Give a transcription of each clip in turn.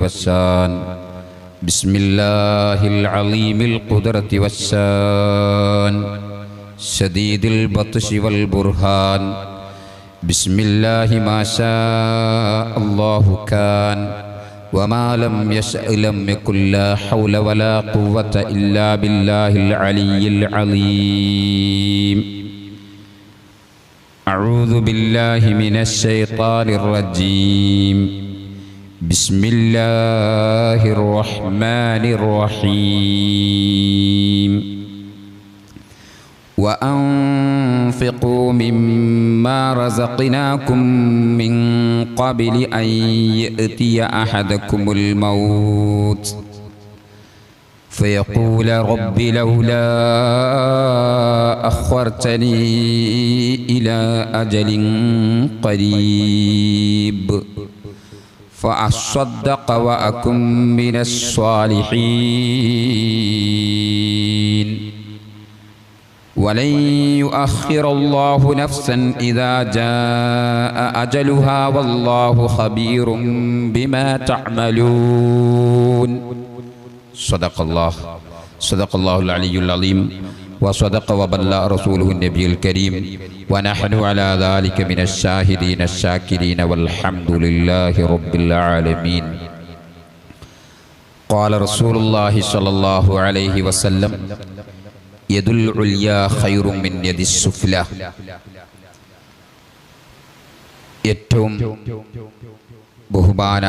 والشان بسم الله العليم القدرة والشان شديد البطش والبرهان بسم الله ما شاء الله كان وما لم يشأ لم يكن لا حول ولا قوة إلا بالله العلي العظيم أعوذ بالله من الشيطان الرجيم بسم الله الرحمن الرحيم وأنفقوا مما رزقناكم من قبل أن يأتي أحدكم الموت فيقول رب لولا أخرتني إلى أجل قريب فأصدق وأكن من الصالحين ولن يؤخر الله نفسا إذا جاء أجلها والله خبير بما تعملون صدق الله العلي العظيم وصدق وبلغ رسوله النبي الكريم ونحن على ذلك من الشاهدين الشاكرين والحمد لله رب العالمين. قال رسول الله صلى الله عليه وسلم يد العليا خير من يد السفلى. ഏറ്റവും ബഹുമാന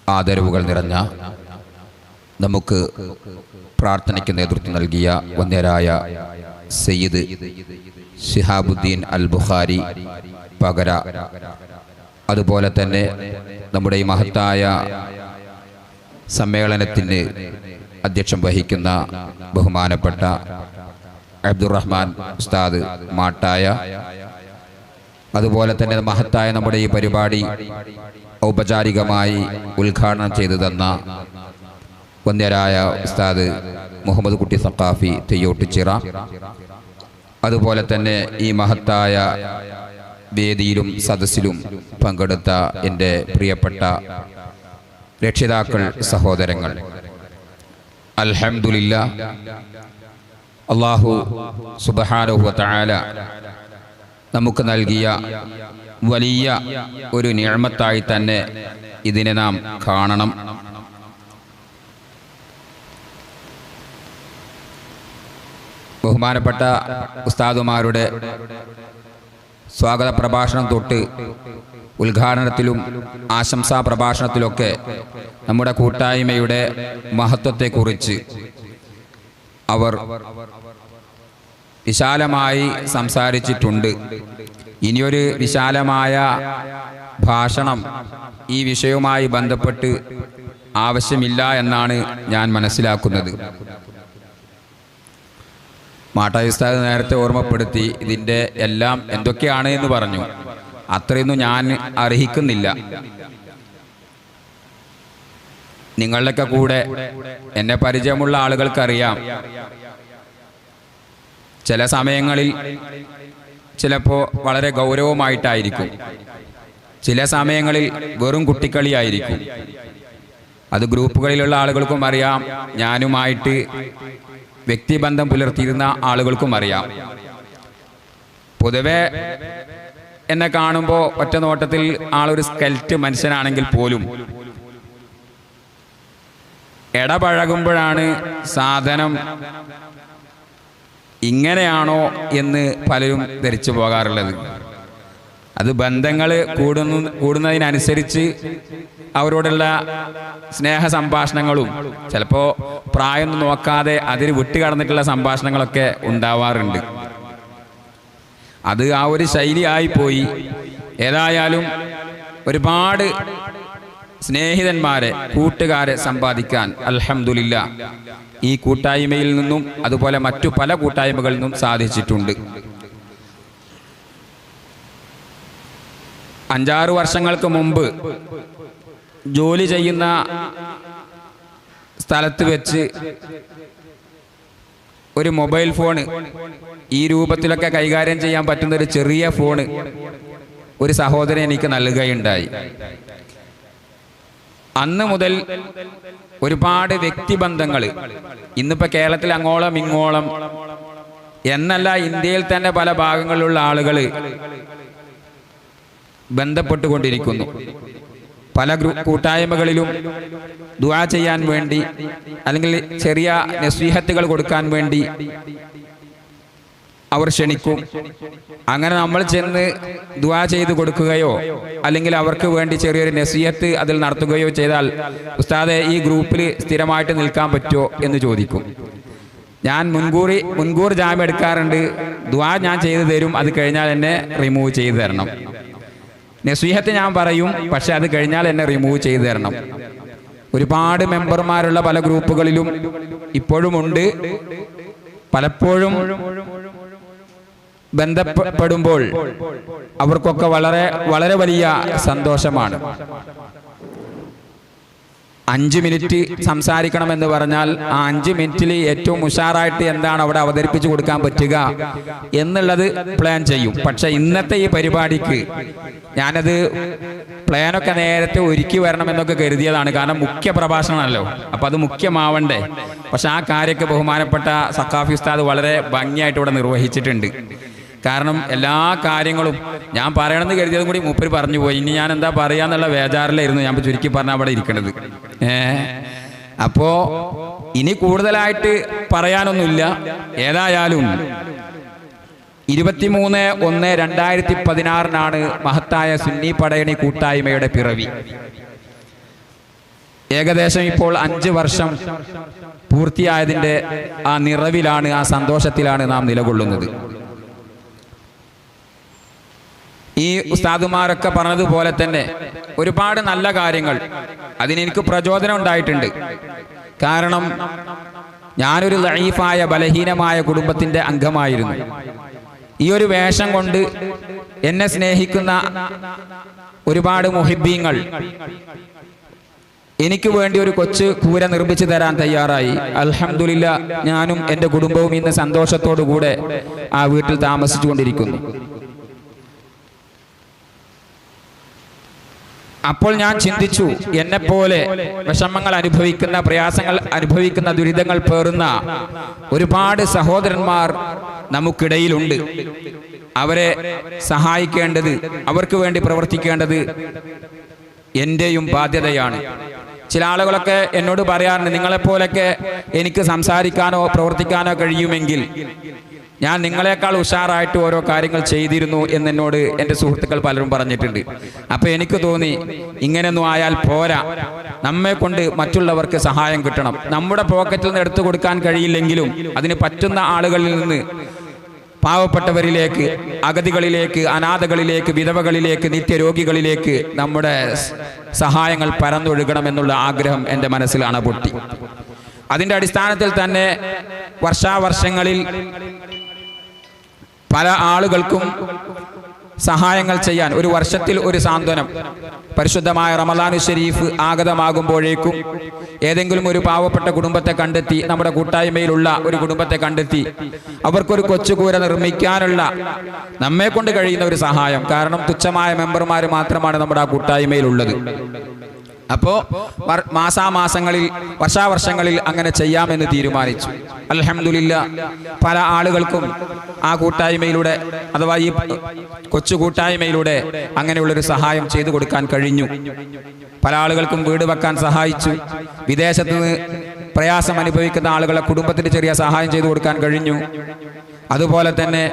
ആദരവുകൾ നിറഞ്ഞ നമുക്ക് പ്രാർത്ഥനയ്ക്ക് നേതൃത്വം നൽകിയ വന്യരായ സയ്യിദ് ശിഹാബുദ്ദീൻ അൽ ബുഖാരി പകര, അതുപോലെ തന്നെ നമ്മുടെ ഈ മഹത്തായ സമ്മേളനത്തിന് അധ്യക്ഷം വഹിക്കുന്ന ബഹുമാനപ്പെട്ട അബ്ദുറഹ്മാൻ ഉസ്താദ് മാട്ടായ, അതുപോലെ തന്നെ മഹത്തായ നമ്മുടെ ഈ പരിപാടി ഔപചാരികമായി ഉദ്ഘാടനം ചെയ്തു തന്ന വന്യരായ ഉസ്താദ് മുഹമ്മദ് കുട്ടി സഖാഫി തെയ്യോട്ടുചിറ, അതുപോലെ തന്നെ ഈ മഹത്തായ വേദിയിലും സദസ്സിലും പങ്കെടുത്ത എൻ്റെ പ്രിയപ്പെട്ട രക്ഷിതാക്കൾ, സഹോദരങ്ങൾ, അൽഹംദുലില്ലാ, അല്ലാഹു സുബ്ഹാനഹു വ തആല നമുക്ക് നൽകിയ വലിയ ഒരു നിഅമത്തായി തന്നെ ഇതിനെ നാം കാണണം. ബഹുമാനപ്പെട്ട ഉസ്താദുമാരുടെ സ്വാഗത പ്രഭാഷണം തൊട്ട് ഉദ്ഘാടനത്തിലും ആശംസാ പ്രഭാഷണത്തിലൊക്കെ നമ്മുടെ കൂട്ടായ്മയുടെ മഹത്വത്തെക്കുറിച്ച് അവർ വിശാലമായി സംസാരിച്ചിട്ടുണ്ട്. ഇനിയൊരു വിശാലമായ ഭാഷണം ഈ വിഷയവുമായി ബന്ധപ്പെട്ട് ആവശ്യമില്ല എന്നാണ് ഞാൻ മനസ്സിലാക്കുന്നത്. മാട്ടായി ഉസ്താദ് നേരത്തെ ഓർമ്മപ്പെടുത്തി ഇതിൻ്റെ എല്ലാം എന്തൊക്കെയാണ് എന്ന് പറഞ്ഞു. അത്രയൊന്നും ഞാൻ അർഹിക്കുന്നില്ല. നിങ്ങളുടെയൊക്കെ കൂടെ എന്നെ പരിചയമുള്ള ആളുകൾക്കറിയാം, ചില സമയങ്ങളിൽ ചിലപ്പോൾ വളരെ ഗൗരവമായിട്ടായിരിക്കും, ചില സമയങ്ങളിൽ വെറും കുട്ടിക്കളിയായിരിക്കും. അത് ഗ്രൂപ്പുകളിലുള്ള ആളുകൾക്കും അറിയാം, ഞാനുമായിട്ട് വ്യക്തിബന്ധം പുലർത്തിയിരുന്ന ആളുകൾക്കും അറിയാം. പൊതുവെ എന്നെ കാണുമ്പോൾ ഒറ്റ നോട്ടത്തിൽ ആളൊരു സ്കെൽറ്റ് മനുഷ്യനാണെങ്കിൽ പോലും ഇടപഴകുമ്പോഴാണ് സാധനം ഇങ്ങനെയാണോ എന്ന് പലരും ധരിച്ചു പോകാറുള്ളത്. അത് ബന്ധങ്ങൾ കൂടുന്നതിനനുസരിച്ച് അവരോടുള്ള സ്നേഹ സംഭാഷണങ്ങളും ചിലപ്പോൾ പ്രായം നോക്കാതെ അതിൽ വിട്ടുകടന്നിട്ടുള്ള സംഭാഷണങ്ങളൊക്കെ ഉണ്ടാവാറുണ്ട്. അത് ആ ഒരു ശൈലിയായിപ്പോയി. ഏതായാലും ഒരുപാട് സ്നേഹിതന്മാരെ, കൂട്ടുകാരെ സമ്പാദിക്കാൻ അൽഹംദുലില്ലാ ഈ കൂട്ടായ്മയിൽ നിന്നും അതുപോലെ മറ്റു പല കൂട്ടായ്മകളിൽ നിന്നും സാധിച്ചിട്ടുണ്ട്. 5-6 വർഷങ്ങൾക്ക് മുമ്പ് ജോലി ചെയ്യുന്ന സ്ഥലത്ത് വെച്ച് ഒരു മൊബൈൽ ഫോൺ ഈ രൂപത്തിലൊക്കെ കൈകാര്യം ചെയ്യാൻ പറ്റുന്ന ഒരു ചെറിയ ഫോൺ ഒരു സഹോദരൻ എനിക്ക് നൽകുകയുണ്ടായി. അന്ന് മുതൽ ഒരുപാട് വ്യക്തിബന്ധങ്ങൾ, ഇന്നിപ്പോൾ കേരളത്തിൽ അങ്ങോളം ഇങ്ങോളം എന്നല്ല ഇന്ത്യയിൽ തന്നെ പല ഭാഗങ്ങളിലുള്ള ആളുകൾ ബന്ധപ്പെട്ടുകൊണ്ടിരിക്കുന്നു. പല കൂട്ടായ്മകളിലും ദുആ ചെയ്യാൻ വേണ്ടി അല്ലെങ്കിൽ ചെറിയ നസീഹത്തുകൾ കൊടുക്കാൻ വേണ്ടി അവർ ക്ഷണിക്കും. അങ്ങനെ നമ്മൾ ചെന്ന് ദുആ ചെയ്ത് കൊടുക്കുകയോ അല്ലെങ്കിൽ അവർക്ക് വേണ്ടി ചെറിയൊരു നസീഹത്ത് അതിൽ നടത്തുകയോ ചെയ്താൽ ഉസ്താദെ ഈ ഗ്രൂപ്പിൽ സ്ഥിരമായിട്ട് നിൽക്കാൻ പറ്റുമോ എന്ന് ചോദിക്കും. ഞാൻ മുൻകൂർ ജാമ്യം എടുക്കാറുണ്ട്. ദുആ ഞാൻ ചെയ്തു തരും, അത് കഴിഞ്ഞാൽ എന്നെ റിമൂവ് ചെയ്തു തരണം. നസീഹത്ത് ഞാൻ പറയും, പക്ഷെ അത് കഴിഞ്ഞാൽ എന്നെ റിമൂവ് ചെയ്തു തരണം. ഒരുപാട് മെമ്പർമാരുള്ള പല ഗ്രൂപ്പുകളിലും ഇപ്പോഴുമുണ്ട്. പലപ്പോഴും ബന്ധപ്പെടുമ്പോൾ അവർക്കൊക്കെ വളരെ വളരെ വലിയ സന്തോഷമാണ്. 5 മിനിറ്റ് സംസാരിക്കണമെന്ന് പറഞ്ഞാൽ ആ 5 മിനിറ്റിൽ ഏറ്റവും ഉഷാറായിട്ട് എന്താണ് അവിടെ അവതരിപ്പിച്ചു കൊടുക്കാൻ പറ്റുക എന്നുള്ളത് പ്ലാൻ ചെയ്യും. പക്ഷെ ഇന്നത്തെ ഈ പരിപാടിക്ക് ഞാനത് പ്ലാനൊക്കെ നേരത്തെ ഒരുക്കി വരണമെന്നൊക്കെ കരുതിയതാണ്. കാരണം മുഖ്യ പ്രഭാഷണമല്ലോ, അപ്പം അത് മുഖ്യമാവണ്ടേ. പക്ഷെ ആ കാര്യമൊക്കെ ബഹുമാനപ്പെട്ട സഖാഫി ഉസ്താദ് വളരെ ഭംഗിയായിട്ട് ഇവിടെ നിർവഹിച്ചിട്ടുണ്ട്. കാരണം എല്ലാ കാര്യങ്ങളും ഞാൻ പറയണമെന്ന് കരുതിയതും കൂടി മൂപ്പര് പറഞ്ഞു പോയി. ഇനി ഞാൻ എന്താ പറയാന്നുള്ള വേജാറിലായിരുന്നു ഞാൻ ചുരുക്കി പറഞ്ഞ അവിടെ ഇരിക്കുന്നത്. അപ്പോൾ ഇനി കൂടുതലായിട്ട് പറയാനൊന്നുമില്ല. ഏതായാലും 23/1/2016 മഹത്തായ സുന്നി പടയണി കൂട്ടായ്മയുടെ പിറവി. ഏകദേശം ഇപ്പോൾ 5 വർഷം പൂർത്തിയായതിൻ്റെ ആ നിറവിലാണ്, ആ സന്തോഷത്തിലാണ് നാം നിലകൊള്ളുന്നത്. ഈ ഉസ്താദുമാരൊക്കെ പറഞ്ഞതുപോലെ തന്നെ ഒരുപാട് നല്ല കാര്യങ്ങൾ അതിനെനിക്ക് പ്രചോദനം ഉണ്ടായിട്ടുണ്ട്. കാരണം ഞാനൊരു ലഈഫായ ബലഹീനമായ കുടുംബത്തിൻ്റെ അംഗമായിരുന്നു. ഈ ഒരു വേഷം കൊണ്ട് എന്നെ സ്നേഹിക്കുന്ന ഒരുപാട് മുഹിബ്ബീങ്ങൾ എനിക്ക് വേണ്ടി ഒരു കൊച്ചു കൂര നിർമ്മിച്ചു തരാൻ തയ്യാറായി. അൽഹംദുലില്ലാ, ഞാനും എൻ്റെ കുടുംബവും ഇന്ന് സന്തോഷത്തോടു കൂടെ ആ വീട്ടിൽ താമസിച്ചു കൊണ്ടിരിക്കുന്നു. അപ്പോൾ ഞാൻ ചിന്തിച്ചു, എന്നെപ്പോലെ വിഷമങ്ങൾ അനുഭവിക്കുന്ന, പ്രയാസങ്ങൾ അനുഭവിക്കുന്ന, ദുരിതങ്ങൾ പേറുന്ന ഒരുപാട് സഹോദരന്മാർ നമുക്കിടയിലുണ്ട്. അവരെ സഹായിക്കേണ്ടത്, അവർക്ക് വേണ്ടി പ്രവർത്തിക്കേണ്ടത് എൻ്റെയും ബാധ്യതയാണ്. ചില ആളുകളൊക്കെ എന്നോട് പറയാറുണ്ട്, നിങ്ങളെപ്പോലൊക്കെ എനിക്ക് സംസാരിക്കാനോ പ്രവർത്തിക്കാനോ കഴിയുമെങ്കിൽ ഞാൻ നിങ്ങളെക്കാൾ ഉഷാറായിട്ട് ഓരോ കാര്യങ്ങൾ ചെയ്തിരുന്നു എന്നോട് എൻ്റെ സുഹൃത്തുക്കൾ പലരും പറഞ്ഞിട്ടുണ്ട്. അപ്പോൾ എനിക്ക് തോന്നി, ഇങ്ങനെയൊന്നും ആയാൽ പോരാ, നമ്മെ കൊണ്ട് മറ്റുള്ളവർക്ക് സഹായം കിട്ടണം. നമ്മുടെ പോക്കറ്റിൽ നിന്ന് എടുത്തു കൊടുക്കാൻ കഴിയില്ലെങ്കിലും അതിന് പറ്റുന്ന ആളുകളിൽ നിന്ന് പാവപ്പെട്ടവരിലേക്ക്, അഗതികളിലേക്ക്, അനാഥകളിലേക്ക്, വിധവകളിലേക്ക്, നിത്യരോഗികളിലേക്ക് നമ്മുടെ സഹായങ്ങൾ പരന്നൊഴുകണമെന്നുള്ള ആഗ്രഹം എൻ്റെ മനസ്സിൽ അണപൊട്ടി. അതിൻ്റെ അടിസ്ഥാനത്തിൽ തന്നെ വർഷാവർഷങ്ങളിൽ പല ആളുകൾക്കും സഹായങ്ങൾ ചെയ്യാൻ, ഒരു വർഷത്തിൽ ഒരു സാന്ത്വനം, പരിശുദ്ധമായ റമദാനു ശരീഫ് ആഗതമാകുമ്പോഴേക്കും ഏതെങ്കിലും ഒരു പാവപ്പെട്ട കുടുംബത്തെ കണ്ടെത്തി, നമ്മുടെ കൂട്ടായ്മയിലുള്ള ഒരു കുടുംബത്തെ കണ്ടെത്തി അവർക്കൊരു കൊച്ചുകൂര നിർമ്മിക്കാനുള്ള നമ്മെ കൊണ്ട് കഴിയുന്ന ഒരു സഹായം. കാരണം തുച്ഛമായ മെമ്പർമാർ മാത്രമാണ് നമ്മുടെ ആ കൂട്ടായ്മയിലുള്ളത്. അപ്പോൾ മാസാമാസങ്ങളിൽ, വർഷാവർഷങ്ങളിൽ അങ്ങനെ ചെയ്യാമെന്ന് തീരുമാനിച്ചു. അൽഹംദുലില്ലാ, പല ആളുകൾക്കും ആ കൂട്ടായ്മയിലൂടെ, അഥവാ ഈ കൊച്ചു കൂട്ടായ്മയിലൂടെ അങ്ങനെയുള്ളൊരു സഹായം ചെയ്തു കൊടുക്കാൻ കഴിഞ്ഞു. പല ആളുകൾക്കും വീട് വെക്കാൻ സഹായിച്ചു. വിദേശത്ത് നിന്ന് പ്രയാസം അനുഭവിക്കുന്ന ആളുകളെ കുടുംബത്തിന് ചെറിയ സഹായം ചെയ്തു കൊടുക്കാൻ കഴിഞ്ഞു. അതുപോലെ തന്നെ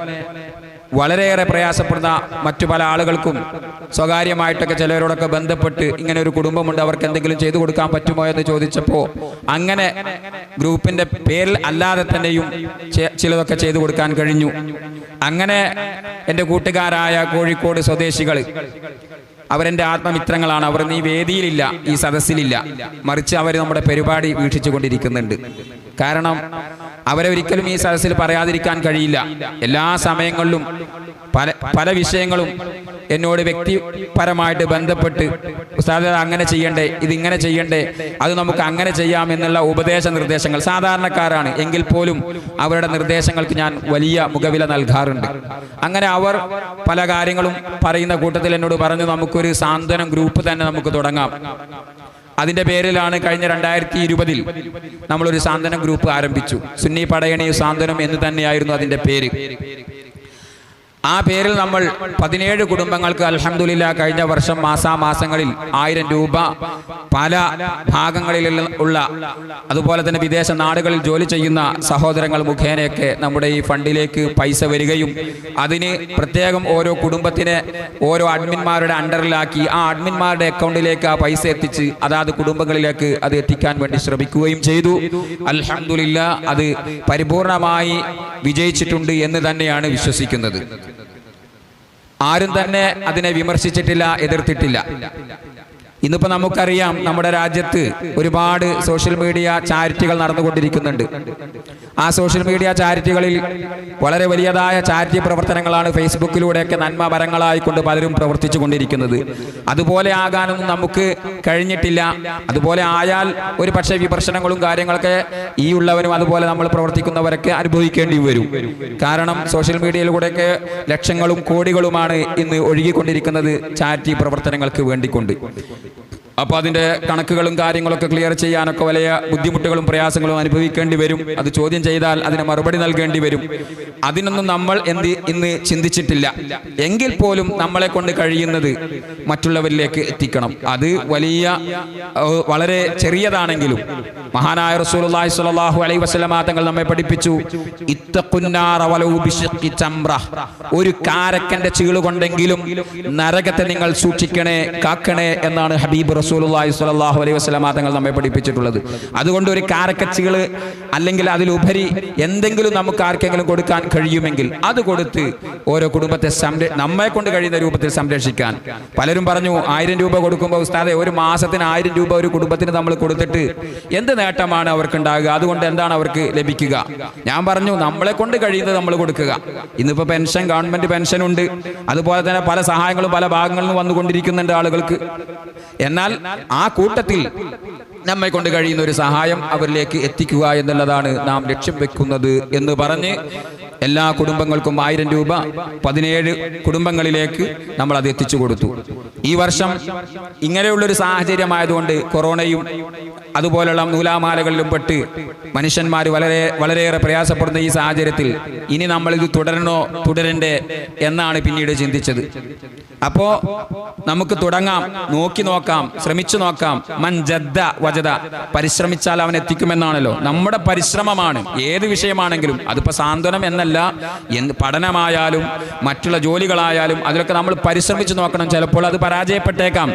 വളരെയേറെ പ്രയാസപ്പെടുന്ന മറ്റു പല ആളുകൾക്കും സ്വകാര്യമായിട്ടൊക്കെ ചിലരോടൊക്കെ ബന്ധപ്പെട്ട് ഇങ്ങനെ ഒരു കുടുംബമുണ്ട്, അവർക്ക് എന്തെങ്കിലും ചെയ്തു കൊടുക്കാൻ പറ്റുമോ എന്ന് ചോദിച്ചപ്പോൾ അങ്ങനെ ഗ്രൂപ്പിൻ്റെ പേരിൽ അല്ലാതെ തന്നെയും ചിലതൊക്കെ ചെയ്തു കൊടുക്കാൻ കഴിഞ്ഞു. അങ്ങനെ എൻ്റെ കൂട്ടുകാരായ കോഴിക്കോട് സ്വദേശികൾ, അവരെൻ്റെ ആത്മമിത്രങ്ങളാണ്. അവർ ഈ വേദിയിലില്ല, ഈ സദസ്സിലില്ല, മറിച്ച് അവർ നമ്മുടെ പരിപാടി വീക്ഷിച്ചു കൊണ്ടിരിക്കുന്നുണ്ട്. കാരണം അവരെ ഒരിക്കലും ഈ സദസ്സിൽ പറയാതിരിക്കാൻ കഴിയില്ല. എല്ലാ സമയങ്ങളിലും പല വിഷയങ്ങളും എന്നോട് വ്യക്തിപരമായിട്ട് ബന്ധപ്പെട്ട്, ഉസ്താദ് അങ്ങനെ ചെയ്യണ്ടേ, ഇതിങ്ങനെ ചെയ്യണ്ടേ, അത് നമുക്ക് അങ്ങനെ ചെയ്യാമെന്നുള്ള ഉപദേശ നിർദ്ദേശങ്ങൾ, സാധാരണക്കാരാണ് എങ്കിൽ പോലും അവരുടെ നിർദ്ദേശങ്ങൾക്ക് ഞാൻ വലിയ മുഖവില നൽകാറുണ്ട്. അങ്ങനെ അവർ പല കാര്യങ്ങളും പറയുന്ന കൂട്ടത്തിൽ എന്നോട് പറഞ്ഞു, നമുക്കൊരു സാന്ത്വനം ഗ്രൂപ്പ് തന്നെ നമുക്ക് തുടങ്ങാം. അതിൻ്റെ പേരിലാണ് കഴിഞ്ഞ 2020 നമ്മളൊരു സാന്ത്വനം ഗ്രൂപ്പ് ആരംഭിച്ചു. സുന്നി പടയണി സാന്ത്വനം എന്ന് തന്നെയായിരുന്നു അതിൻ്റെ പേര്. ആ പേരിൽ നമ്മൾ 17 കുടുംബങ്ങൾക്ക് അൽഹംദുലില്ലാ കഴിഞ്ഞ വർഷം മാസാമാസങ്ങളിൽ 1000 രൂപ പല ഭാഗങ്ങളിൽ ഉള്ള അതുപോലെ തന്നെ വിദേശ നാടുകളിൽ ജോലി ചെയ്യുന്ന സഹോദരങ്ങൾ മുഖേനയൊക്കെ നമ്മുടെ ഈ ഫണ്ടിലേക്ക് പൈസ വരികയും അതിന് പ്രത്യേകം ഓരോ കുടുംബത്തിനെ ഓരോ അഡ്മിന്മാരുടെ അണ്ടറിലാക്കി ആ അഡ്മിന്മാരുടെ അക്കൗണ്ടിലേക്ക് ആ പൈസ എത്തിച്ച് അതാത് കുടുംബങ്ങളിലേക്ക് അത് എത്തിക്കാൻ വേണ്ടി ശ്രമിക്കുകയും ചെയ്തു. അൽഹംദുലില്ലാ അത് പരിപൂർണമായി വിജയിച്ചിട്ടുണ്ട് എന്ന് തന്നെയാണ് വിശ്വസിക്കുന്നത്. ആരും തന്നെ അതിനെ വിമർശിച്ചിട്ടില്ല, എതിർത്തിട്ടില്ല. ഇന്നിപ്പോൾ നമുക്കറിയാം നമ്മുടെ രാജ്യത്ത് ഒരുപാട് സോഷ്യൽ മീഡിയ ചാരിറ്റികൾ നടന്നുകൊണ്ടിരിക്കുന്നുണ്ട്. ആ സോഷ്യൽ മീഡിയ ചാരിറ്റികളിൽ വളരെ വലിയതായ ചാരിറ്റി പ്രവർത്തനങ്ങളാണ് ഫേസ്ബുക്കിലൂടെയൊക്കെ നന്മ മരങ്ങളായിക്കൊണ്ട് പലരും പ്രവർത്തിച്ചു കൊണ്ടിരിക്കുന്നത്. അതുപോലെ ആകാനൊന്നും നമുക്ക് കഴിഞ്ഞിട്ടില്ല. അതുപോലെ ആയാൽ ഒരു പക്ഷേ വിമർശനങ്ങളും കാര്യങ്ങളൊക്കെ ഈ ഉള്ളവരും അതുപോലെ നമ്മൾ പ്രവർത്തിക്കുന്നവരൊക്കെ അനുഭവിക്കേണ്ടി വരും. കാരണം സോഷ്യൽ മീഡിയയിലൂടെയൊക്കെ ലക്ഷങ്ങളും കോടികളുമാണ് ഇന്ന് ഒഴുകിക്കൊണ്ടിരിക്കുന്നത് ചാരിറ്റി പ്രവർത്തനങ്ങൾക്ക് വേണ്ടിക്കൊണ്ട്. അപ്പോൾ അതിൻ്റെ കണക്കുകളും കാര്യങ്ങളൊക്കെ ക്ലിയർ ചെയ്യാനൊക്കെ വലിയ ബുദ്ധിമുട്ടുകളും പ്രയാസങ്ങളും അനുഭവിക്കേണ്ടി വരും. അത് ചോദ്യം ചെയ്താൽ അതിന് മറുപടി നൽകേണ്ടി വരും. അതിനൊന്നും നമ്മൾ ഇന്ന് ചിന്തിച്ചിട്ടില്ല. എങ്കിൽ പോലും നമ്മളെ കൊണ്ട് കഴിയുന്നത് മറ്റുള്ളവരിലേക്ക് എത്തിക്കണം. അത് വലിയ വളരെ ചെറിയതാണെങ്കിലും മഹാനായ റസൂലുള്ളാഹി സ്വല്ലല്ലാഹു അലൈഹി വസല്ലമ തങ്ങൾ നമ്മെ പഠിപ്പിച്ചു, ഇത്തഖുന്നാറ വലൗ ബിശിഖി തംറ, ഒരു കാരക്കന്റെ ചീള് കൊണ്ടെങ്കിലും നരകത്തെ നിങ്ങൾ സൂക്ഷിക്കണേ, കാക്കണേ എന്നാണ് ഹബീബ് റസൂലുള്ളാഹി സ്വല്ലല്ലാഹു അലൈഹി വസല്ലമ തങ്ങൾ നമ്മെ പഠിപ്പിച്ചിട്ടുള്ളത്. അതുകൊണ്ട് ഒരു കാരക്കച്ചികള് അല്ലെങ്കിൽ അതിലുപരി എന്തെങ്കിലും നമുക്ക് ആർക്കെങ്കിലും കൊടുക്കാൻ കഴിയുമെങ്കിൽ അത് കൊടുത്ത് ഓരോ കുടുംബത്തെ നമ്മെ കൊണ്ട് കഴിയുന്ന രൂപത്തിൽ സംരക്ഷിക്കാൻ. പലരും പറഞ്ഞു 1000 രൂപ കൊടുക്കുമ്പോൾ ഉസ്താദെ ഒരു മാസത്തിന് 1000 രൂപ ഒരു കുടുംബത്തിന് നമ്മൾ കൊടുത്തിട്ട് എന്ത് നേട്ടമാണ് അവർക്കുണ്ടാകുക? അതുകൊണ്ട് എന്താണ് അവർക്ക് ലഭിക്കുക? ഞാൻ പറഞ്ഞു നമ്മളെ കൊണ്ട് കഴിയുന്നത് നമ്മൾ കൊടുക്കുക. ഇന്നിപ്പോൾ പെൻഷൻ, ഗവൺമെന്റ് പെൻഷൻ ഉണ്ട്, അതുപോലെ തന്നെ പല സഹായങ്ങളും പല ഭാഗങ്ങളിൽ നിന്ന് വന്നുകൊണ്ടിരിക്കുന്നുണ്ട് ആളുകൾക്ക്. എന്നാൽ ആ കൂട്ടത്തിൽ നമ്മെ കൊണ്ട് കഴിയുന്ന ഒരു സഹായം അവരിലേക്ക് എത്തിക്കുക എന്നുള്ളതാണ് നാം ലക്ഷ്യം വെക്കുന്നത് എന്ന് പറഞ്ഞ് എല്ലാ കുടുംബങ്ങൾക്കും 1000 രൂപ 17 കുടുംബങ്ങളിലേക്ക് നമ്മൾ അത് എത്തിച്ചു കൊടുത്തു. ഈ വർഷം ഇങ്ങനെയുള്ളൊരു സാഹചര്യമായതുകൊണ്ട് കൊറോണയും അതുപോലുള്ള നൂലാമാലകളിലും പെട്ട് മനുഷ്യന്മാർ വളരെയേറെ പ്രയാസപ്പെടുന്ന ഈ സാഹചര്യത്തിൽ ഇനി നമ്മൾ ഇത് തുടരണ്ടേ എന്നാണ് പിന്നീട് ചിന്തിച്ചത്. അപ്പോ നമുക്ക് തുടങ്ങാം, നോക്കാം, ശ്രമിച്ചു നോക്കാം. മൻ ജദ്ദ വജദ, പരിശ്രമിച്ചാൽ അവൻ എത്തിക്കുമെന്നാണല്ലോ. നമ്മുടെ പരിശ്രമമാണ് ഏത് വിഷയമാണെങ്കിലും. അതിപ്പോ സാന്ത്വനം എന്നല്ല, പഠനമായാലും മറ്റുള്ള ജോലികളായാലും അതിലൊക്കെ നമ്മൾ പരിശ്രമിച്ചു നോക്കണം. ചിലപ്പോൾ അത് പരാജയപ്പെട്ടേക്കാം.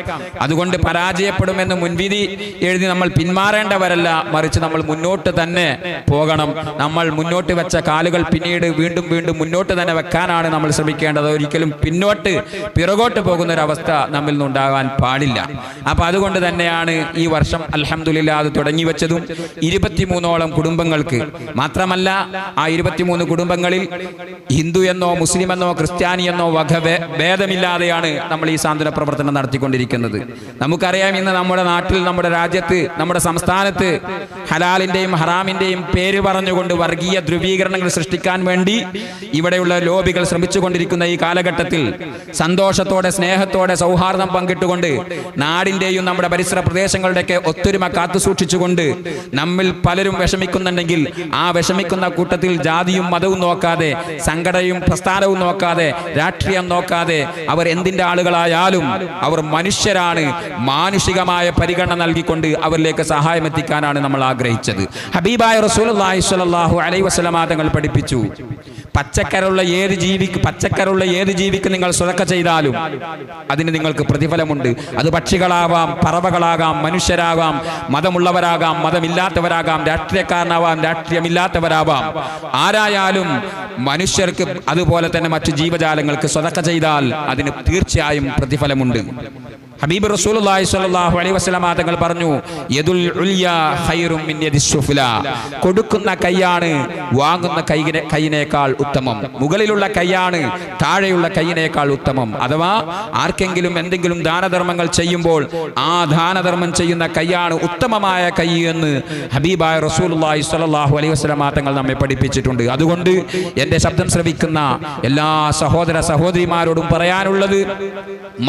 അതുകൊണ്ട് പരാജയപ്പെടുമെന്ന് മുൻവിധി എഴുതി നമ്മൾ പിന്മാറേണ്ടവരല്ല, മറിച്ച് നമ്മൾ മുന്നോട്ട് തന്നെ പോകണം. നമ്മൾ മുന്നോട്ട് വെച്ച കാലുകൾ പിന്നീട് വീണ്ടും മുന്നോട്ട് തന്നെ വെക്കാനാണ് നമ്മൾ ശ്രമിക്കേണ്ടത്. ഒരിക്കലും പിറകോട്ട് പോകുന്ന ഒരു അവസ്ഥ നമ്മിൽ നിന്നുണ്ടാകാൻ പാടില്ല. അപ്പൊ അതുകൊണ്ട് തന്നെയാണ് ഈ വർഷം അൽഹംദുലില്ലാ അത് തുടങ്ങി വെച്ചതും 23ഓളം കുടുംബങ്ങൾക്ക്. മാത്രമല്ല ആ 23 കുടുംബങ്ങളിൽ ഹിന്ദു എന്നോ മുസ്ലിം എന്നോ ക്രിസ്ത്യാനി എന്നോ ഭേദമില്ലാതെയാണ് നമ്മൾ ഈ സാന്ത്വന പ്രവർത്തനം നടത്തിക്കൊണ്ടിരിക്കുന്നത്. നമുക്കറിയാം ഇന്ന് നമ്മുടെ നാട്ടിൽ, നമ്മുടെ രാജ്യത്ത്, നമ്മുടെ സംസ്ഥാനത്ത് ഹലാലിന്റെയും ഹറാമിന്റെയും പേര് പറഞ്ഞുകൊണ്ട് വർഗീയ ധ്രുവീകരണങ്ങൾ സൃഷ്ടിക്കാൻ വേണ്ടി ഇവിടെയുള്ള ലോബികൾ ശ്രമിച്ചുകൊണ്ടിരിക്കുന്ന ഈ കാലഘട്ടത്തിൽ സന്തോഷത്തോടെ, സ്നേഹത്തോടെ, സൗഹാർദ്ദം പങ്കിട്ടുകൊണ്ട് നാടിന്റെയും നമ്മുടെ പരിസര പ്രദേശങ്ങളുടെയൊക്കെ ഒത്തൊരുമ കാത്തുസൂക്ഷിച്ചുകൊണ്ട് നമ്മിൽ പലരും വിഷമിക്കുന്നുണ്ടെങ്കിൽ ആ വിഷമിക്കുന്ന കൂട്ടത്തിൽ ജാതിയും മതവും നോക്കാതെ, സംഘടനയും പ്രസ്ഥാനവും നോക്കാതെ, രാഷ്ട്രീയം നോക്കാതെ അവർ എന്തിന്റെ ആളുകളായാലും അവർ മനുഷ്യരാണ്. മാനുഷികമായ പരിഗണന നൽകിക്കൊണ്ട് അവരിലേക്ക് സഹായം എത്തിക്കാനാണ് നമ്മൾ ആഗ്രഹിച്ചത്. ഹബീബായ റസൂലുള്ളാഹി സ്വല്ലല്ലാഹു അലൈഹി വസല്ലമ തങ്ങൾ പഠിപ്പിച്ചു, പച്ചക്കറുള്ള ഏത് ജീവിക്ക് നിങ്ങൾ സ്വതക്ക ചെയ്താലും അതിന് നിങ്ങൾക്ക് പ്രതിഫലമുണ്ട്. അത് പക്ഷികളാവാം, പറവകളാകാം, മനുഷ്യരാകാം, മതമുള്ളവരാകാം, മതമില്ലാത്തവരാകാം, രാഷ്ട്രീയക്കാരനാവാം, രാഷ്ട്രീയമില്ലാത്തവരാവാം, ആരായാലും മനുഷ്യർക്ക് അതുപോലെ തന്നെ മറ്റു ജീവജാലങ്ങൾക്ക് സ്വതക്ക ചെയ്താൽ അതിന് തീർച്ചയായും പ്രതിഫലമുണ്ട്. ഹബീബ് റസൂലുള്ളാഹി സ്വല്ലല്ലാഹു അലൈഹി വസല്ലമ തങ്ങൾ പറഞ്ഞു, യദുൽ ഉൽയാ ഖൈറും മിൻ യദിസ് സുഫ്ലാ, കൊടുക്കുന്ന കൈയാണ് വാങ്ങുന്ന കൈയിനേക്കാൾ ഉത്തമം. മുകളിലുള്ള കൈയാണ് താഴെയുള്ള കൈയിനേക്കാൾ ഉത്തമം. അഥവാ ആർക്കെങ്കിലും എന്തെങ്കിലും ദാനധർമ്മങ്ങൾ ചെയ്യുമ്പോൾ ആ ദാനധർമ്മം ചെയ്യുന്ന കൈയാണ് ഉത്തമമായ കൈ എന്ന് ഹബീബായ റസൂലുള്ളാഹി സ്വല്ലല്ലാഹു അലൈഹി വസല്ലമ തങ്ങൾ നമ്മെ പഠിപ്പിച്ചിട്ടുണ്ട്. അതുകൊണ്ട് എൻ്റെ ശബ്ദം ശ്രവിക്കുന്ന എല്ലാ സഹോദര സഹോദരിമാരോടും പറയാനുള്ളത്,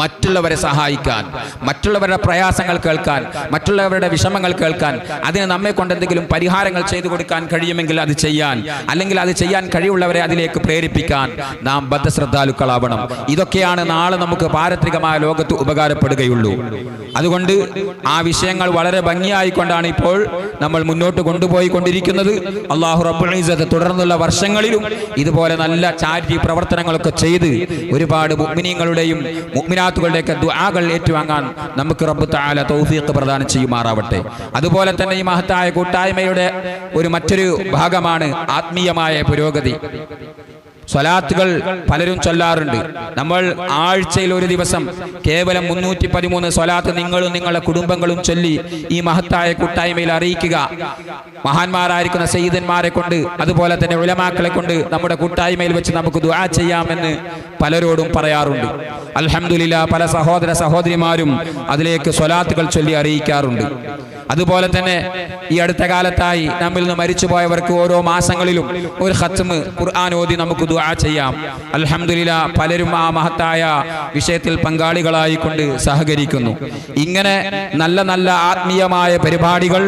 മറ്റുള്ളവരെ സഹായിക്കാൻ, സഹായിക്കാൻ, മറ്റുള്ളവരുടെ പ്രയാസങ്ങൾ കേൾക്കാൻ, മറ്റുള്ളവരുടെ വിഷമങ്ങൾ കേൾക്കാൻ, അതിന് നമ്മെ കൊണ്ട് എന്തെങ്കിലും പരിഹാരങ്ങൾ ചെയ്തു കൊടുക്കാൻ കഴിയുമെങ്കിൽ അത് ചെയ്യാൻ, അല്ലെങ്കിൽ അത് ചെയ്യാൻ കഴിവുള്ളവരെ അതിലേക്ക് പ്രേരിപ്പിക്കാൻ നാം ബദ്ധശ്രദ്ധാലുക്കളാവണം. ഇതൊക്കെയാണ് നാളെ നമുക്ക് പാരത്രികമായ ലോകത്ത് ഉപകാരപ്പെടുകയുള്ളൂ. അതുകൊണ്ട് ആ വിഷയങ്ങൾ വളരെ ഭംഗിയായിക്കൊണ്ടാണ് ഇപ്പോൾ നമ്മൾ മുന്നോട്ട് കൊണ്ടുപോയി കൊണ്ടിരിക്കുന്നത്. അല്ലാഹു റബ്ബുൽ ഇസ്സത്ത് തുടർന്നുള്ള വർഷങ്ങളിലും ഇതുപോലെ നല്ല ചാരിറ്റി പ്രവർത്തനങ്ങളൊക്കെ ചെയ്ത് ഒരുപാട് മുഅ്മിനീങ്ങളുടെയും മുഅ്മിനാത്തുകളുടെയൊക്കെ ദുആകൾ ഏറ്റുവാങ്ങാൻ നമുക്ക് റബ്ബ് തആല തൗഫീഖ് പ്രദാനം ചെയ്യുമാറാവട്ടെ. അതുപോലെ തന്നെ ഈ മഹത്തായ കൂട്ടായ്മയുടെ മറ്റൊരു ഭാഗമാണ് ആത്മീയമായ പുരോഗതി. സ്വലാത്തുകൾ പലരും ചൊല്ലാറുണ്ട്. നമ്മൾ ആഴ്ചയിൽ ഒരു ദിവസം കേവലം 313 സ്വലാത്ത് നിങ്ങളും നിങ്ങളുടെ കുടുംബങ്ങളും ചൊല്ലി ഈ മഹത്തായ കൂട്ടായ്മയിൽ അറിയിക്കുക. മഹാന്മാരായിരിക്കുന്ന സയ്യിദന്മാരെ കൊണ്ട്, അതുപോലെ തന്നെ ഉലമാക്കളെ കൊണ്ട് നമ്മുടെ കൂട്ടായ്മയിൽ വെച്ച് നമുക്ക് ദുആ ചെയ്യാമെന്ന് പലരോടും പറയാറുണ്ട്. അൽഹംദുലില്ലാഹ്, പല സഹോദര സഹോദരിമാരും അതിലേക്ക് സ്വലാത്തുകൾ ചൊല്ലി അറിയിക്കാറുണ്ട്. അതുപോലെ തന്നെ ഈ അടുത്ത കാലത്തായി നമ്മിൽ നിന്ന് മരിച്ചുപോയവർക്ക് ഓരോ മാസങ്ങളിലും ഒരു ഖത്മ് ഖുർആൻ ഓതി നമുക്ക് ദുആ ചെയ്യാം. അൽഹംദുലില്ലാഹ്, പലരും ആ മഹത്തായ വിഷയത്തിൽ പങ്കാളികളായിക്കൊണ്ട് സഹകരിക്കുന്നു. ഇങ്ങനെ നല്ല നല്ല ആത്മീയമായ പരിപാടികൾ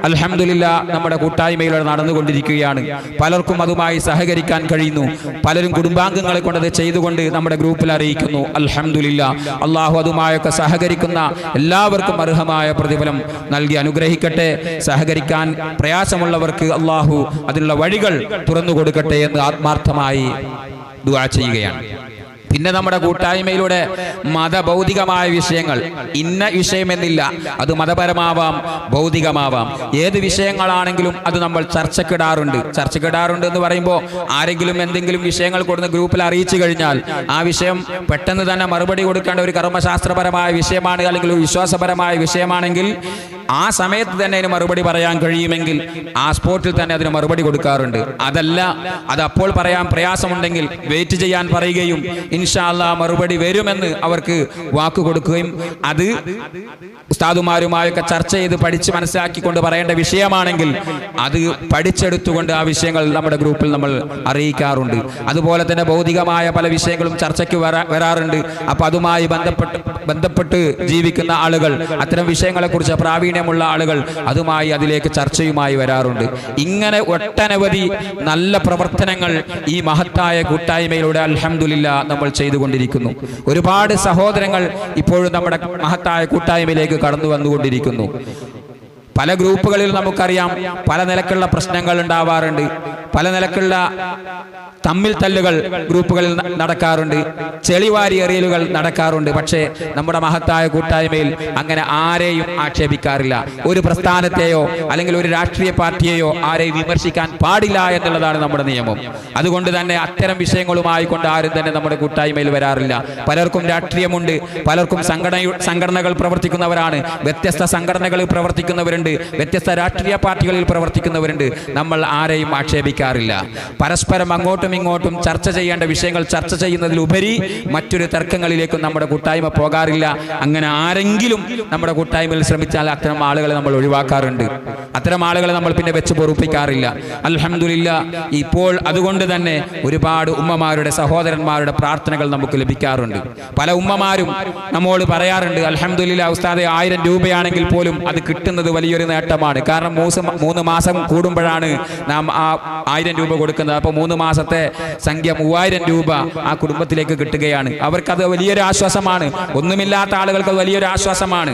അൽഹംദുലില്ലാഹ് നമ്മുടെ കൂട്ടായ്മയിലൂടെ നടന്നുകൊണ്ടിരിക്കുകയാണ്. പലർക്കും അതുമായി സഹകരിക്കാൻ കഴിയുന്നു. പലരും കുടുംബാംഗങ്ങളെ കൊണ്ടത് ചെയ്തുകൊണ്ട് നമ്മുടെ ഗ്രൂപ്പിൽ അറിയിക്കുന്നു. അൽഹംദുലില്ലാഹ്, അള്ളാഹു അതുമായൊക്കെ സഹകരിക്കുന്ന എല്ലാവർക്കും അർഹമായ പ്രതിഫലം നൽകി അനുഗ്രഹിക്കട്ടെ. സഹകരിക്കാൻ പ്രയാസമുള്ളവർക്ക് അള്ളാഹു അതിനുള്ള വഴികൾ തുറന്നു കൊടുക്കട്ടെ എന്ന് ആത്മാർത്ഥമായി ദുആ ചെയ്യുകയാണ്. പിന്നെ നമ്മുടെ കൂട്ടായ്മയിലൂടെ മതഭൗതികമായ വിഷയങ്ങൾ, ഇന്ന വിഷയമെന്നില്ല, അത് മതപരമാവാം ഭൗതികമാവാം, ഏത് വിഷയങ്ങളാണെങ്കിലും അത് നമ്മൾ ചർച്ചക്കിടാറുണ്ട് എന്ന് പറയുമ്പോൾ ആരെങ്കിലും എന്തെങ്കിലും വിഷയങ്ങൾ കൊടുത്ത് ഗ്രൂപ്പിൽ അറിയിച്ചു കഴിഞ്ഞാൽ ആ വിഷയം പെട്ടെന്ന് തന്നെ മറുപടി കൊടുക്കേണ്ട ഒരു കർമ്മശാസ്ത്രപരമായ വിഷയമാണ്, അല്ലെങ്കിൽ ഒരു വിശ്വാസപരമായ വിഷയമാണെങ്കിൽ ആ സമയത്ത് തന്നെ അതിന് മറുപടി പറയാൻ കഴിയുമെങ്കിൽ ആ സ്പോട്ടിൽ തന്നെ അതിന് മറുപടി കൊടുക്കാറുണ്ട്. അതല്ല, അത് അപ്പോൾ പറയാൻ പ്രയാസമുണ്ടെങ്കിൽ വെയിറ്റ് ചെയ്യാൻ പറയുകയും ഇൻഷാ അല്ലാഹ് മറുപടി വരുമെന്ന് അവർക്ക് വാക്ക് കൊടുക്കുകയും അത് ഉസ്താദുമാരുമായൊക്കെ ചർച്ച ചെയ്ത് പഠിച്ച് മനസ്സിലാക്കിക്കൊണ്ട് പറയേണ്ട വിഷയമാണെങ്കിൽ അത് പഠിച്ചെടുത്തുകൊണ്ട് ആ വിഷയങ്ങൾ നമ്മുടെ ഗ്രൂപ്പിൽ നമ്മൾ അറിയിക്കാറുണ്ട്. അതുപോലെ തന്നെ ഭൗതികമായ പല വിഷയങ്ങളും ചർച്ചയ്ക്ക് വരാറുണ്ട്. അപ്പം അതുമായി ബന്ധപ്പെട്ട് ജീവിക്കുന്ന ആളുകൾ, അത്തരം വിഷയങ്ങളെക്കുറിച്ച് പ്രാവീണ്യമുള്ള ആളുകൾ അതുമായി അതിലേക്ക് ചർച്ചയുമായി വരാറുണ്ട്. ഇങ്ങനെ ഒട്ടനവധി നല്ല പ്രവർത്തനങ്ങൾ ഈ മഹത്തായ കൂട്ടായ്മയിലൂടെ അൽഹംദുലില്ലാഹ് നമ്മൾ ചെയ്തുകൊണ്ടിരിക്കുന്നു. ഒരുപാട് സഹോദരങ്ങൾ ഇപ്പോഴും നമ്മുടെ മഹത്തായ കൂട്ടായ്മയിലേക്ക് കടന്നു വന്നുകൊണ്ടിരിക്കുന്നു. പല ഗ്രൂപ്പുകളിൽ നമുക്കറിയാം പല നിലക്കുള്ള പ്രശ്നങ്ങൾ ഉണ്ടാവാറുണ്ട്, പല നിലക്കുള്ള തമ്മിൽ തല്ലുകൾ ഗ്രൂപ്പുകളിൽ നടക്കാറുണ്ട്, ചെളിവാരി എറിയലുകൾ നടക്കാറുണ്ട്. പക്ഷേ നമ്മുടെ മഹത്തായ കൂട്ടായ്മയിൽ അങ്ങനെ ആരെയും ആക്ഷേപിക്കാറില്ല. ഒരു പ്രസ്ഥാനത്തെയോ അല്ലെങ്കിൽ ഒരു രാഷ്ട്രീയ പാർട്ടിയെയോ ആരെയും വിമർശിക്കാൻ പാടില്ല എന്നുള്ളതാണ് നമ്മുടെ നിയമം. അതുകൊണ്ട് തന്നെ അത്തരം വിഷയങ്ങളുമായി കൊണ്ട് ആരും തന്നെ നമ്മുടെ കൂട്ടായ്മയിൽ വരാറില്ല. പലർക്കും രാഷ്ട്രീയമുണ്ട്, പലർക്കും സംഘടനകൾ പ്രവർത്തിക്കുന്നവരാണ്, വ്യത്യസ്ത സംഘടനകളിൽ പ്രവർത്തിക്കുന്നവരുണ്ട്, വ്യത്യസ്ത രാഷ്ട്രീയ പാർട്ടികളിൽ പ്രവർത്തിക്കുന്നവരുണ്ട്. നമ്മൾ ആരെയും ആക്ഷേപിക്കാറില്ല. പരസ്പരം അങ്ങോട്ടും ഇങ്ങോട്ടും ചർച്ച ചെയ്യേണ്ട വിഷയങ്ങൾ ചർച്ച ചെയ്യുന്നതിലുപരി മറ്റൊരു തർക്കങ്ങളിലേക്കും നമ്മുടെ കൂട്ടായ്മ പോകാറില്ല. അങ്ങനെ ആരെങ്കിലും നമ്മുടെ കൂട്ടായ്മയിൽ ശ്രമിച്ചാൽ അത്തരം ആളുകളെ നമ്മൾ ഒഴിവാക്കാറുണ്ട്. അത്തരം ആളുകളെ നമ്മൾ പിന്നെ വെച്ച് പൊറുപ്പിക്കാറില്ല. അൽഹംദുലില്ലാഹ്, ഇപ്പോൾ അതുകൊണ്ട് തന്നെ ഒരുപാട് ഉമ്മമാരുടെ സഹോദരന്മാരുടെ പ്രാർത്ഥനകൾ നമുക്ക് ലഭിക്കാറുണ്ട്. പല ഉമ്മമാരും നമ്മോട് പറയാറുണ്ട്, അൽഹംദുലില്ലാഹ് ഉസ്താദേ, 1000 രൂപയാണെങ്കിൽ പോലും അത് കിട്ടുന്നത് വലിയൊരു നേട്ടമാണ്. കാരണം 3 മാസം കൂടുമ്പോഴാണ് നാം ആ 1000 രൂപ കൊടുക്കുന്നത്. അപ്പോൾ 3 മാസത്തെ സംഖ്യ 3000 രൂപ ആ കുടുംബത്തിലേക്ക് കിട്ടുകയാണ്. അവർക്കത് വലിയൊരു ആശ്വാസമാണ്. ഒന്നുമില്ലാത്ത ആളുകൾക്ക് വലിയൊരു ആശ്വാസമാണ്.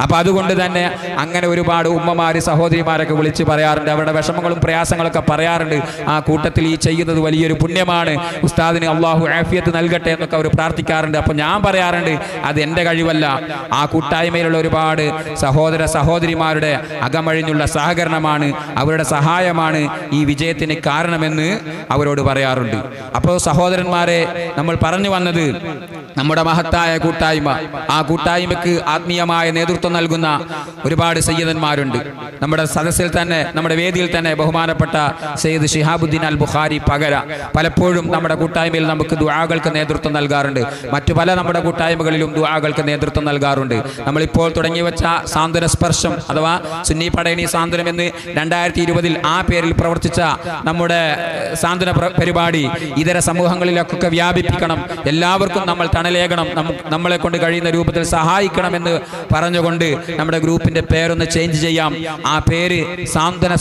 അപ്പൊ അതുകൊണ്ട് തന്നെ അങ്ങനെ ഒരുപാട് ഉമ്മമാര് സഹോദരിമാരൊക്കെ വിളിച്ച് പറയാറുണ്ട്, അവരുടെ വിഷമങ്ങളും പ്രയാസങ്ങളൊക്കെ പറയാറുണ്ട്. ആ കൂട്ടത്തിൽ ഈ ചെയ്യുന്നത് വലിയൊരു പുണ്യമാണ്, ഉസ്താദിന് അള്ളാഹു ആഫിയത്ത് നൽകട്ടെ എന്നൊക്കെ അവർ പ്രാർത്ഥിക്കാറുണ്ട്. അപ്പൊ ഞാൻ പറയാറുണ്ട്, അത് എൻ്റെ കഴിവല്ല, ആ കൂട്ടായ്മയിലുള്ള ഒരുപാട് സഹോദര സഹോദരിമാരുടെ അകമഴിഞ്ഞുള്ള സഹകരണമാണ്, അവരുടെ സഹായമാണ് ഈ വിജയത്തിന് കാരണമെന്ന് അവരോട് പറയാറുണ്ട്. അപ്പോൾ സഹോദരന്മാരെ, നമ്മൾ പറഞ്ഞു വന്നത് നമ്മുടെ മഹത്തായ കൂട്ടായ്മ, ആ കൂട്ടായ്മയ്ക്ക് ആത്മീയമായ നേതൃത്വം നൽകുന്ന ഒരുപാട് സയ്യിദന്മാരുണ്ട്. നമ്മുടെ സദസ്സിൽ തന്നെ, നമ്മുടെ വേദിയിൽ തന്നെ ബഹുമാനപ്പെട്ട സയ്യിദ് ശിഹാബുദ്ദീൻ അൽ ബുഖാരി പകര പലപ്പോഴും നമ്മുടെ കൂട്ടായ്മയിൽ നമുക്ക് ദുആകൾക്ക് നേതൃത്വം നൽകാറുണ്ട്. മറ്റു പല നമ്മുടെ കൂട്ടായ്മകളിലും ദുആകൾക്ക് നേതൃത്വം നൽകാറുണ്ട്. നമ്മളിപ്പോൾ തുടങ്ങി വെച്ച സാന്ത്വന സ്പർശം അഥവാ സുന്നി പടയണി സാന്ത്വനം എന്ന് 2020 ആ പേരിൽ പ്രവർത്തിച്ച നമ്മുടെ സാന്ത്വന പരിപാടി ഇതര സമൂഹങ്ങളിലൊക്കെ വ്യാപിപ്പിക്കണം, എല്ലാവർക്കും നമ്മൾ തണലേകണം, നമ്മളെ കൊണ്ട് കഴിയുന്ന രൂപത്തിൽ സഹായിക്കണമെന്ന് പറഞ്ഞുകൊണ്ട് നമ്മുടെ ഗ്രൂപ്പിന്റെ പേരൊന്ന് ചേഞ്ച് ചെയ്യാം. ആ പേര് സാന്ത്വന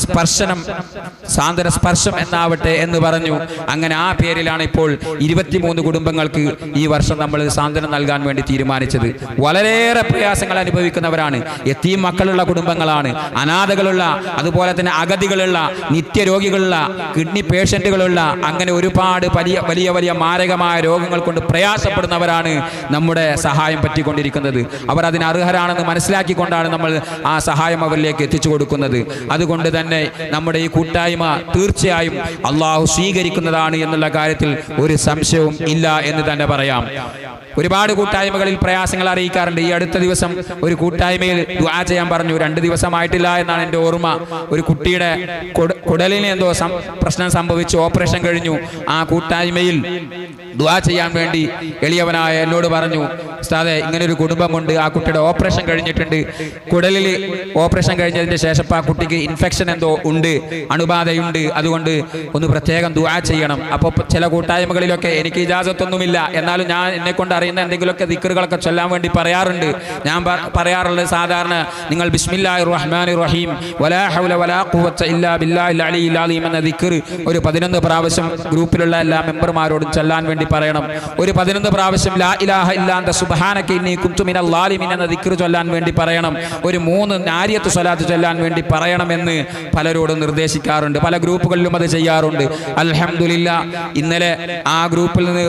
സ്പർശം എന്നാവട്ടെ എന്ന് പറഞ്ഞു. അങ്ങനെ ആ പേരിലാണ് ഇപ്പോൾ 23 കുടുംബങ്ങൾക്ക് ഈ വർഷം നമ്മൾ സാന്ത്വനം നൽകാൻ വേണ്ടി തീരുമാനിച്ചത്. വളരെയേറെ പ്രയാസങ്ങൾ അനുഭവിക്കുന്നവരാണ്. യതീം മക്കളുള്ള കുടുംബങ്ങളാണ്, അനാഥകളുള്ള, അതുപോലെ തന്നെ അഗതികളുള്ള, നിത്യരോഗികളുള്ള, കിഡ്നി പേഷ്യന്റുകളുള്ള, അങ്ങനെ ഒരുപാട് വലിയ വലിയ മാരകമായ രോഗങ്ങൾ കൊണ്ട് പ്രയാസപ്പെടുന്നവരാണ് നമ്മുടെ സഹായം പറ്റിക്കൊണ്ടിരിക്കുന്നത്. അവർ അതിന് അർഹരാണെന്ന് മനസ്സിലാക്കിക്കൊണ്ടാണ് നമ്മൾ ആ സഹായം അവരിലേക്ക് എത്തിച്ചു കൊടുക്കുന്നത്. അതുകൊണ്ട് തന്നെ നമ്മുടെ ഈ കൂട്ടായ്മ തീർച്ചയായും അള്ളാഹു സ്വീകരിക്കുന്നതാണ് എന്നുള്ള കാര്യത്തിൽ ഒരു സംശയവും ഇല്ല എന്ന് തന്നെ പറയാം. ഒരുപാട് കൂട്ടായ്മകളിൽ പ്രയാസങ്ങൾ അറിയിക്കാറുണ്ട്. ഈ അടുത്ത ദിവസം ഒരു കൂട്ടായ്മയിൽ ദുആ ചെയ്യാൻ പറഞ്ഞു. 2 ദിവസമായിട്ടില്ല എന്നാണ് എൻ്റെ ഓർമ്മ. ഒരു കുട്ടിയുടെ കുടലിന് എന്തോ പ്രശ്നം സംഭവിച്ചു, ഓപ്പറേഷൻ കഴിഞ്ഞു. ആ കൂട്ടായ്മയിൽ ദുആ ചെയ്യാൻ വേണ്ടി എളിയവനായ എന്നോട് പറഞ്ഞു, ഉസ്താദേ ഇങ്ങനൊരു കുടുംബമുണ്ട്, ആ കുട്ടിയുടെ ഓപ്പറേഷൻ കഴിഞ്ഞിട്ടുണ്ട്, കുടലിൽ ഓപ്പറേഷൻ കഴിഞ്ഞതിന് ശേഷം ആ കുട്ടിക്ക് ഇൻഫെക്ഷൻ എന്തോ ഉണ്ട്, അണുബാധയുണ്ട്, അതുകൊണ്ട് ഒന്ന് പ്രത്യേകം ദുആ ചെയ്യണം. അപ്പോൾ ചില കൂട്ടായ്മകളിലൊക്കെ എനിക്ക് ഇജാസത്തൊന്നുമില്ല, എന്നാലും ഞാൻ എന്നെ കൊണ്ട് അറിയുന്ന എന്തെങ്കിലുമൊക്കെ ദിക്റുകളൊക്കെ ചൊല്ലാൻ വേണ്ടി പറയാറുണ്ട്. ഞാൻ പറയാറുള്ളത് സാധാരണ നിങ്ങൾ ബിസ്മില്ലാഹിർ റഹ്മാനിർ റഹീം വലാ ഹൗല വലാ ഖുവത ഇല്ലാ ബില്ലാഹിൽ അലിയിൽ അലീം എന്ന ദിക്ർ ഒരു 11 പ്രാവശ്യം ഗ്രൂപ്പിലുള്ള എല്ലാ മെമ്പർമാരോടും ചൊല്ലാൻ വേണ്ടി പറയണം. ഒരു 11 പ്രാവശ്യം ലാ ഇലാഹ ഇല്ലാ അൻത സുബ്ഹാനക ഇന്നി കുൻതു മിനൽ ളാലിമീൻ എന്ന ദിക്ർ ചൊല്ലാൻ വേണ്ടി പറയണം. ഒരു 3 നാരിയത്ത് സ്വലാത്ത് ചൊല്ലാൻ വേണ്ടി പറയണമെന്ന് പലരോടും നിർദ്ദേശിക്കാറുണ്ട്. പല ഗ്രൂപ്പുകളിലും അത് ചെയ്യാറുണ്ട്. അൽഹംദുലില്ലാഹ് ഇന്നലെ ആ ഗ്രൂപ്പിൽ നിന്ന്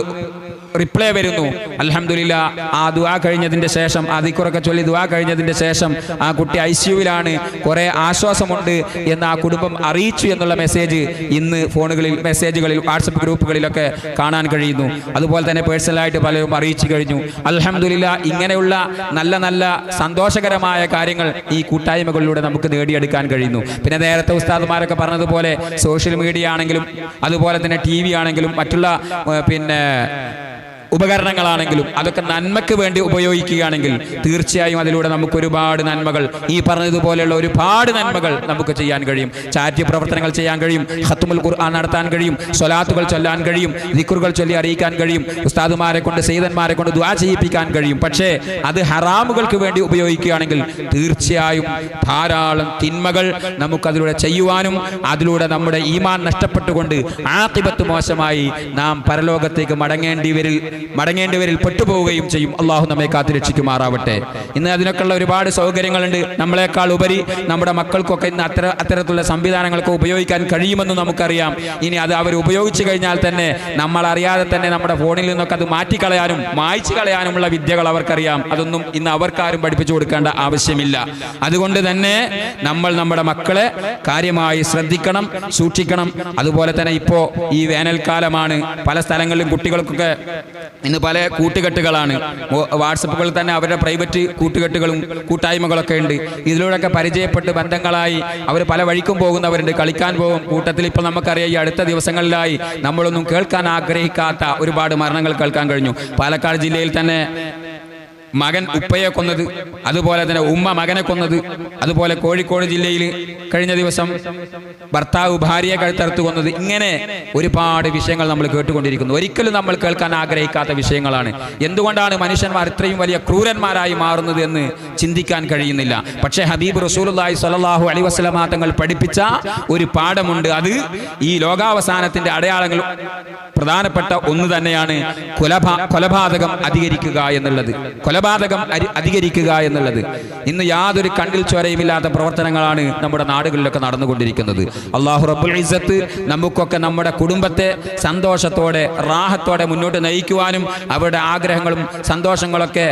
റിപ്ലൈ വരുന്നു. അൽഹംദുലില്ലാഹ് ആ ദുആ കഴിഞ്ഞതിന്റെ ശേഷം, ആ ദിക്റൊക്കെ ചൊല്ലി ദുആ കഴിഞ്ഞതിന്റെ ശേഷം ആ കുട്ടി ICUവിലാണ്, കുറെ ആശ്വാസമുണ്ട് എന്ന് ആ കുടുംബം അറിയിച്ചു എന്നുള്ള മെസ്സേജ് ഇന്ന് ഫോണുകളിൽ, മെസ്സേജുകളിൽ, വാട്സപ്പ് ഗ്രൂപ്പുകളിലൊക്കെ കാണാൻ കഴിയുന്നു. അതുപോലെ തന്നെ പേഴ്സണലായിട്ട് പലരും അറിയിച്ചു കഴിഞ്ഞു. അൽഹംദുലില്ലാഹ് ഇങ്ങനെയുള്ള നല്ല നല്ല സന്തോഷകരമായ കാര്യങ്ങൾ ഈ കൂട്ടായ്മകളിലൂടെ നമുക്ക് നേടിയെടുക്കാൻ കഴിയുന്നു. പിന്നെ നേരത്തെ ഉസ്താദുമാരൊക്കെ പറഞ്ഞതുപോലെ സോഷ്യൽ മീഡിയ ആണെങ്കിലും അതുപോലെ തന്നെ TV ആണെങ്കിലും മറ്റുള്ള ഉപകരണങ്ങളാണെങ്കിലും അതൊക്കെ നന്മയ്ക്ക് വേണ്ടി ഉപയോഗിക്കുകയാണെങ്കിൽ തീർച്ചയായും അതിലൂടെ നമുക്ക് ഒരുപാട് നന്മകൾ, ഈ പറഞ്ഞതുപോലെയുള്ള ഒരുപാട് നന്മകൾ നമുക്ക് ചെയ്യാൻ കഴിയും. ചാരിറ്റി പ്രവർത്തനങ്ങൾ ചെയ്യാൻ കഴിയും, ഖത്മുൽ ഖുർആൻ നടത്താൻ കഴിയും, സ്വലാത്തുകൾ ചൊല്ലാൻ കഴിയും, ദിക്റുകൾ ചൊല്ലി അറിയിക്കാൻ കഴിയും, ഉസ്താദുമാരെ കൊണ്ട്, സയ്യിദന്മാരെ കൊണ്ട് ദുആ ചെയ്യിപ്പിക്കാൻ കഴിയും. പക്ഷേ അത് ഹറാമുകൾക്ക് വേണ്ടി ഉപയോഗിക്കുകയാണെങ്കിൽ തീർച്ചയായും ധാരാളം തിന്മകൾ നമുക്കതിലൂടെ ചെയ്യുവാനും അതിലൂടെ നമ്മുടെ ഈമാൻ നഷ്ടപ്പെട്ടുകൊണ്ട് ആഖിബത്ത് മോശമായി നാം പരലോകത്തേക്ക് മടങ്ങേണ്ടിവരിൽ പെട്ടുപോവുകയും ചെയ്യും. അള്ളാഹു നമ്മെ കാത്തുരക്ഷിക്കുമാറാവട്ടെ. ഇന്ന് അതിനൊക്കെയുള്ള ഒരുപാട് സൗകര്യങ്ങളുണ്ട്. നമ്മളെക്കാൾ ഉപരി നമ്മുടെ മക്കൾക്കൊക്കെ ഇന്ന് അത്തരത്തിലുള്ള സംവിധാനങ്ങളൊക്കെ ഉപയോഗിക്കാൻ കഴിയുമെന്ന് നമുക്കറിയാം. ഇനി അത് അവർ ഉപയോഗിച്ചു കഴിഞ്ഞാൽ തന്നെ നമ്മൾ അറിയാതെ തന്നെ നമ്മുടെ ഫോണിൽ നിന്നൊക്കെ അത് മാറ്റിക്കളയാനും മായ്ച്ചു കളയാനുമുള്ള വിദ്യകൾ അവർക്കറിയാം. അതൊന്നും ഇന്ന് അവർക്കാരും പഠിപ്പിച്ചു കൊടുക്കേണ്ട ആവശ്യമില്ല. അതുകൊണ്ട് തന്നെ നമ്മൾ നമ്മുടെ മക്കളെ കാര്യമായി ശ്രദ്ധിക്കണം, സൂക്ഷിക്കണം. അതുപോലെ തന്നെ ഇപ്പോൾ ഈ വേനൽക്കാലമാണ്, പല സ്ഥലങ്ങളിലും കുട്ടികൾക്കൊക്കെ ഇന്ന് പല കൂട്ടുകെട്ടുകളാണ്. വാട്സപ്പുകളിൽ തന്നെ അവരുടെ പ്രൈവറ്റ് കൂട്ടുകെട്ടുകളും കൂട്ടായ്മകളൊക്കെ ഉണ്ട്. ഇതിലൂടെയൊക്കെ പരിചയപ്പെട്ട് ബന്ധങ്ങളായി അവർ പല വഴിക്കും പോകുന്നവരുണ്ട്, കളിക്കാൻ പോകും. കൂട്ടത്തിൽ ഇപ്പോൾ നമുക്കറിയാം, ഈ അടുത്ത ദിവസങ്ങളിലായി നമ്മളൊന്നും കേൾക്കാൻ ആഗ്രഹിക്കാത്ത ഒരുപാട് മരണങ്ങൾ കേൾക്കാൻ കഴിഞ്ഞു. പാലക്കാട് ജില്ലയിൽ തന്നെ മകൻ ഉപ്പയെ കൊന്നത്, അതുപോലെ തന്നെ ഉമ്മ മകനെ കൊന്നത്, അതുപോലെ കോഴിക്കോട് ജില്ലയിൽ കഴിഞ്ഞ ദിവസം ഭർത്താവ് ഭാര്യയെ കഴുത്തറുത്ത് കൊന്നത്. ഇങ്ങനെ ഒരുപാട് വിഷയങ്ങൾ നമ്മൾ കേട്ടുകൊണ്ടിരിക്കുന്നു. ഒരിക്കലും നമ്മൾ കേൾക്കാൻ ആഗ്രഹിക്കാത്ത വിഷയങ്ങളാണ്. എന്തുകൊണ്ടാണ് മനുഷ്യന്മാർ ഇത്രയും വലിയ ക്രൂരന്മാരായി മാറുന്നത് എന്ന് ചിന്തിക്കാൻ കഴിയുന്നില്ല. പക്ഷേ ഹബീബ് റസൂലുള്ളാഹി സ്വല്ലല്ലാഹു അലൈഹി വസല്ലമ തങ്ങൾ പഠിപ്പിച്ച ഒരു പാഠമുണ്ട്. അത് ഈ ലോകാവസാനത്തിന്റെ അടയാളങ്ങൾ പ്രധാനപ്പെട്ട ഒന്ന് തന്നെയാണ് കൊലപാതകം അധികരിക്കുക എന്നുള്ളത്. കൊലപാതകം അധികരിക്കുക എന്നുള്ളത് ഇന്ന് യാതൊരു കണ്ണിൽ ചോരയുമില്ലാത്ത പ്രവർത്തനങ്ങളാണ് നമ്മുടെ നാടുകളിലൊക്കെ നടന്നുകൊണ്ടിരിക്കുന്നത്. അല്ലാഹു റബ്ബുൽ ഇസ്സത്ത് നമുക്കൊക്കെ നമ്മുടെ കുടുംബത്തെ സന്തോഷത്തോടെ റാഹത്തോടെ മുന്നോട്ട് നയിക്കുവാനും അവരുടെ ആഗ്രഹങ്ങളും സന്തോഷങ്ങളൊക്കെ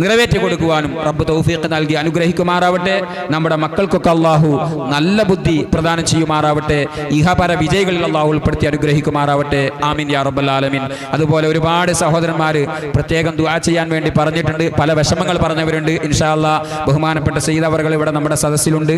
നിറവേറ്റി കൊടുക്കുവാനും റബ്ബ് തൗഫീഖ് നൽകി അനുഗ്രഹിക്കുമാറാവട്ടെ. നമ്മുടെ മക്കൾക്കൊക്കെ അല്ലാഹു നല്ല ബുദ്ധി പ്രദാനം ചെയ്യുമാറാവട്ടെ. ഇഹപര വിജയികളിൽ അല്ലാഹു ഉൾപ്പെടുത്തി അനുഗ്രഹിക്കുമാറാവട്ടെ. ആമീൻ യാ റബ്ബൽ ആലമീൻ. അതുപോലെ ഒരുപാട് സഹോദരന്മാർ പ്രത്യേകം ദുആ ചെയ്യാൻ വേണ്ടി പറഞ്ഞിട്ടുണ്ട്. പല വിഷമങ്ങൾ പറഞ്ഞവരുണ്ട്. ഇൻഷാ അല്ലാഹ് ബഹുമാനപ്പെട്ട സയ്യിദ് അവർകൾ ഇവിടെ നമ്മുടെ സദസ്സിലുണ്ട്.